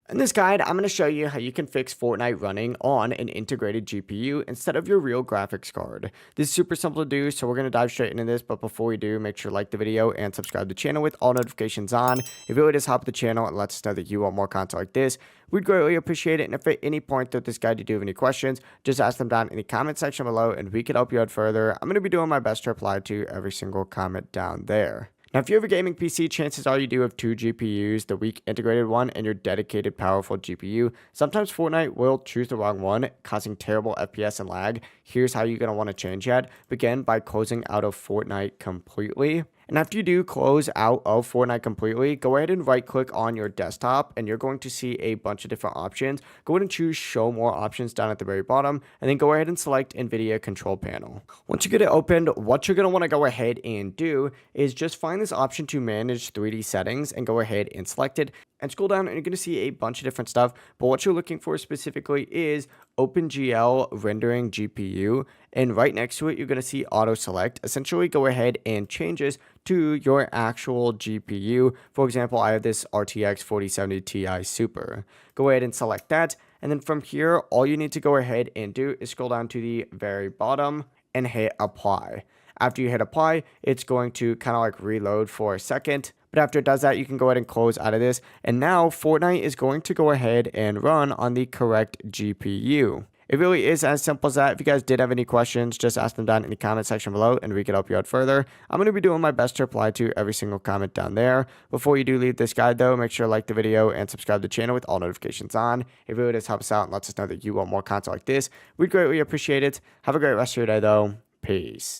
In this guide, I'm going to show you how you can fix Fortnite running on an integrated GPU instead of your real graphics card. This is super simple to do, so we're going to dive straight into this, but before we do, make sure to like the video and subscribe to the channel with all notifications on. It really does help the channel and lets us know that you want more content like this. We'd greatly appreciate it, and if at any point throughout this guide you do have any questions, just ask them down in the comment section below, and we can help you out further. I'm going to be doing my best to reply to every single comment down there. Now, if you have a gaming PC, chances are you do have two GPUs, the weak integrated one and your dedicated powerful GPU. Sometimes Fortnite will choose the wrong one, causing terrible FPS and lag. Here's how you're going to want to change that. Begin by closing out of Fortnite completely. And after you do close out of Fortnite completely, go ahead and right click on your desktop and you're going to see a bunch of different options. Go ahead and choose show more options down at the very bottom and then go ahead and select NVIDIA control panel. Once you get it opened, what you're going to want to go ahead and do is just find this option to manage 3D settings and go ahead and select it. And scroll down and you're going to see a bunch of different stuff, but what you're looking for specifically is OpenGL rendering GPU, and right next to it you're going to see auto select. Essentially go ahead and change this to your actual GPU. For example, I have this RTX 4070 Ti Super. Go ahead and select that, and then from here all you need to go ahead and do is scroll down to the very bottom and hit apply. After you hit apply, it's going to kind of like reload for a second. But after it does that, you can go ahead and close out of this. And now Fortnite is going to go ahead and run on the correct GPU. It really is as simple as that. If you guys did have any questions, just ask them down in the comment section below and we can help you out further. I'm going to be doing my best to reply to every single comment down there. Before you do leave this guide though, make sure to like the video and subscribe to the channel with all notifications on. It really does help us out and lets us know that you want more content like this. We'd greatly appreciate it. Have a great rest of your day though. Peace.